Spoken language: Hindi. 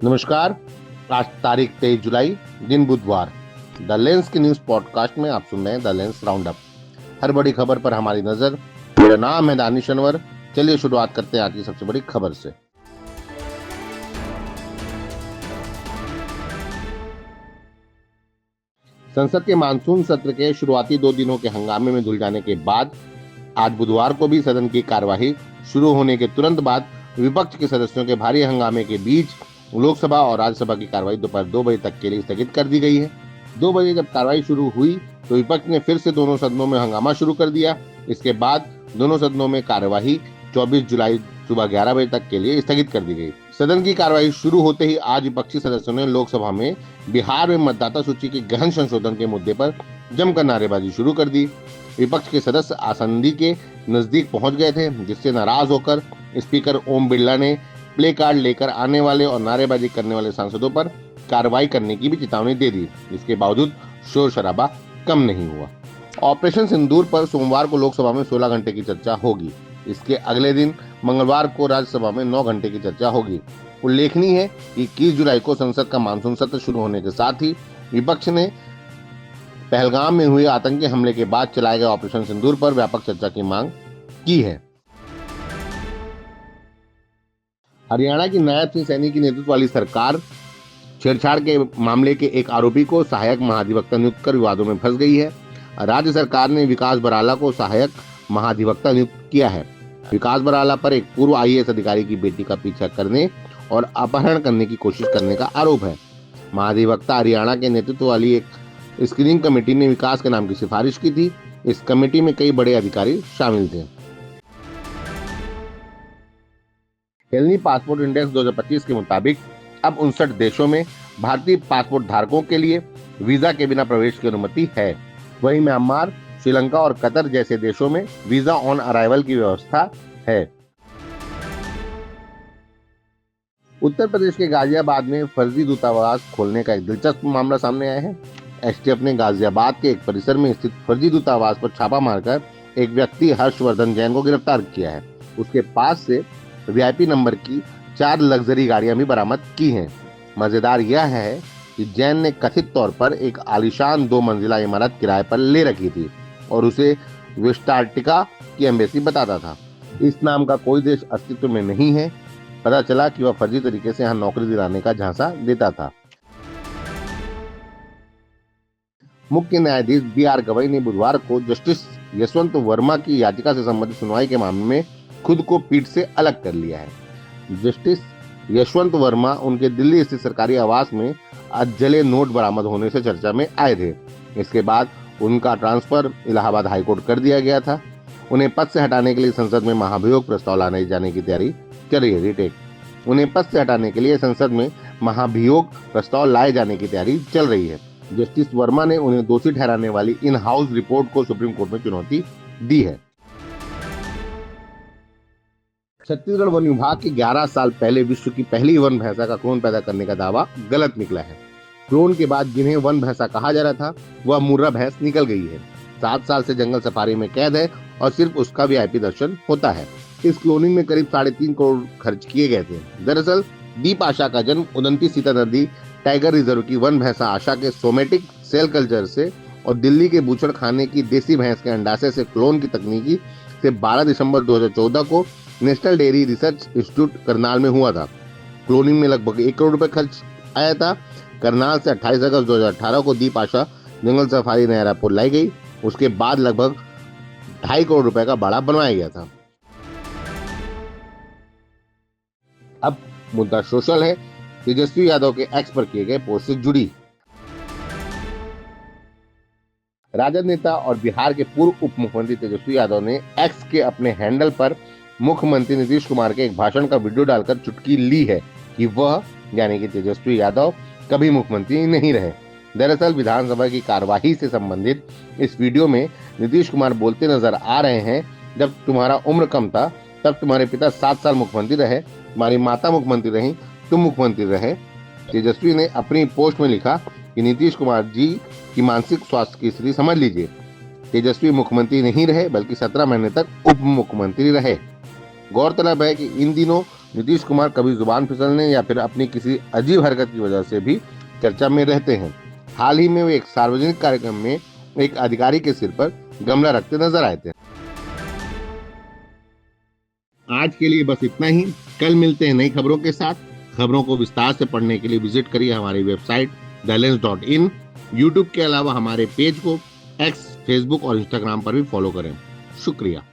नमस्कार। आज तारीख 23 जुलाई, दिन बुधवार। द लेंस की न्यूज पॉडकास्ट में आप सुन रहे हैं द लेंस राउंड अप। हर बड़ी खबर पर हमारी नजर। मेरा नाम है दानिश अनवर। चलिए शुरुआत करते हैं आज की सबसे बड़ी खबर से। संसद के मानसून सत्र के शुरुआती 2 दिनों के हंगामे में धुल जाने के बाद आज बुधवार को भी सदन की कार्यवाही शुरू होने के तुरंत बाद विपक्ष के सदस्यों के भारी हंगामे के बीच लोकसभा और राज्यसभा की कार्यवाही दोपहर 2 बजे तक के लिए स्थगित कर दी गई है। 2 बजे जब कार्यवाही शुरू हुई तो विपक्ष ने फिर से दोनों सदनों में हंगामा शुरू कर दिया। इसके बाद दोनों सदनों में कार्यवाही 24 जुलाई सुबह 11 बजे तक के लिए स्थगित कर दी गई। सदन की कार्यवाही शुरू होते ही आज विपक्षी सदस्यों ने लोकसभा में बिहार में मतदाता सूची के गहन संशोधन के मुद्दे पर जमकर नारेबाजी शुरू कर दी। विपक्ष के सदस्य आसंदी के नजदीक पहुंच गए थे, जिससे नाराज होकर स्पीकर ओम बिरला ने प्ले कार्ड लेकर आने वाले और नारेबाजी करने वाले सांसदों पर कार्रवाई करने की भी चेतावनी दे दी। इसके बावजूद शोर शराबा कम नहीं हुआ। ऑपरेशन सिंदूर पर सोमवार को लोकसभा में 16 घंटे की चर्चा होगी। इसके अगले दिन मंगलवार को राज्यसभा में 9 घंटे की चर्चा होगी। उल्लेखनीय है कि 21 जुलाई को संसद का मानसून सत्र शुरू होने के साथ ही विपक्ष ने पहलगाम में हुए आतंकी हमले के बाद चलाए गए ऑपरेशन सिंदूर पर व्यापक चर्चा की मांग की है। हरियाणा की नायब सिंह सैनी की नेतृत्व वाली सरकार छेड़छाड़ के मामले के एक आरोपी को सहायक महाधिवक्ता नियुक्त कर विवादों में फंस गई है। राज्य सरकार ने विकास बराला को सहायक महाधिवक्ता नियुक्त किया है। विकास बराला पर एक पूर्व आईएएस अधिकारी की बेटी का पीछा करने और अपहरण करने की कोशिश करने का आरोप है। महाधिवक्ता हरियाणा के नेतृत्व वाली एक स्क्रीनिंग कमेटी ने विकास के नाम की सिफारिश की थी। इस कमेटी में कई बड़े अधिकारी शामिल थे। हेल्दी पासपोर्ट इंडेक्स 2025 के मुताबिक अब 59 देशों में भारतीय पासपोर्ट धारकों के लिए वीजा के बिना प्रवेश की अनुमति है। वहीं म्यांमार, श्रीलंका और कतर जैसे देशों में वीजा ऑन अराइवल की व्यवस्था है। उत्तर प्रदेश के गाजियाबाद में फर्जी दूतावास खोलने का एक दिलचस्प मामला सामने आया है। एसटीएफ ने गाजियाबाद के एक परिसर में स्थित फर्जी दूतावास पर छापा मारकर एक व्यक्ति हर्षवर्धन जैन को गिरफ्तार किया है। उसके पास से वीआईपी नंबर की 4 लग्जरी गाड़ियां भी बरामद की हैं। मजेदार यह है कि जैन ने कथित तौर पर एक आलीशान 2 मंजिला इमारत किराए पर ले रखी थी और उसे वेस्टार्टिका की एम्बेसी बताता था। इस नाम का कोई देश अस्तित्व में नहीं है। पता चला कि वह फर्जी तरीके से यहाँ नौकरी दिलाने का झांसा देता था। मुख्य न्यायाधीश बी.आर. गवई ने बुधवार को जस्टिस यशवंत वर्मा की याचिका से संबंधित सुनवाई के मामले में खुद को पीठ से अलग कर लिया है। जस्टिस यशवंत वर्मा उनके दिल्ली स्थित सरकारी आवास में आज जले नोट बरामद होने से चर्चा में आए थे। इसके बाद उनका ट्रांसफर इलाहाबाद हाईकोर्ट कर दिया गया था। उन्हें पद से हटाने के लिए संसद में महाभियोग प्रस्ताव लाने जाने की तैयारी चल रही है। रिटेक उन्हें पद से हटाने के लिए संसद में महाभियोग प्रस्ताव लाए जाने की तैयारी चल रही है। जस्टिस वर्मा ने उन्हें दोषी ठहराने वाली इन हाउस रिपोर्ट को सुप्रीम कोर्ट में चुनौती दी है। छत्तीसगढ़ वन विभाग के 11 साल पहले विश्व की पहली वन भैंसा का क्लोन पैदा करने का दावा गलत निकला है। क्लोन के बाद जिन्हें वन भैंसा कहा जा रहा था वह मुर्रा भैंस निकल गई है। 7 साल से जंगल सफारी में कैद है और सिर्फ उसका वीआईपी दर्शन होता है। इस क्लोनिंग में करीब 3.5 करोड़ खर्च किए गए थे। दरअसल दीप आशा का जन्म उदंती सीता नदी टाइगर रिजर्व की वन भैंसा आशा के सोमेटिक सेल कल्चर से और दिल्ली के बूचड़ खाने की देसी भैंस के अंडाशय से क्लोन की तकनीकी से 12 दिसंबर 2014 को national dairy research institute Karnal में हुआ था। क्लोनिंग में लगभग 1 करोड़ रुपए खर्च आया था। करनाल से 28 अगस्त 2018 को दीप आशा जंगल सफारी नया रायपुर लाई गई। उसके बाद लगभग 2.5 करोड़ रुपए का बाड़ा बनवाया गया था। अब मुद्दा सोशल है। तेजस्वी यादव के एक्स पर किए गए पोस्ट से जुड़ी राजद नेता और बिहार के पूर्व उप मुख्यमंत्री तेजस्वी यादव ने एक्स के अपने हैंडल पर मुख्यमंत्री नीतीश कुमार के एक भाषण का वीडियो डालकर चुटकी ली है कि वह यानी कि तेजस्वी यादव कभी मुख्यमंत्री नहीं रहे। दरअसल विधानसभा की कार्यवाही से संबंधित इस वीडियो में नीतीश कुमार बोलते नजर आ रहे हैं, जब तुम्हारा उम्र कम था तब तुम्हारे पिता 7 साल मुख्यमंत्री रहे, तुम्हारी माता मुख्यमंत्री रही, तुम मुख्यमंत्री रहे। तेजस्वी ने अपनी पोस्ट में लिखा कि नीतीश कुमार जी की मानसिक स्वास्थ्य की स्थिति समझ लीजिए। तेजस्वी मुख्यमंत्री नहीं रहे बल्कि 17 महीने तक उप मुख्यमंत्री रहे। गौरतलब है कि इन दिनों नीतीश कुमार कभी जुबान फिसलने या फिर अपनी किसी अजीब हरकत की वजह से भी चर्चा में रहते हैं। हाल ही में वे एक सार्वजनिक कार्यक्रम में एक अधिकारी के सिर पर गमला रखते नजर आए थे। आज के लिए बस इतना ही। कल मिलते हैं नई खबरों के साथ। खबरों को विस्तार से पढ़ने के लिए विजिट करिए हमारी वेबसाइट theLens.in। यूट्यूब के अलावा हमारे पेज को एक्स, फेसबुक और इंस्टाग्राम पर भी फॉलो करें। शुक्रिया।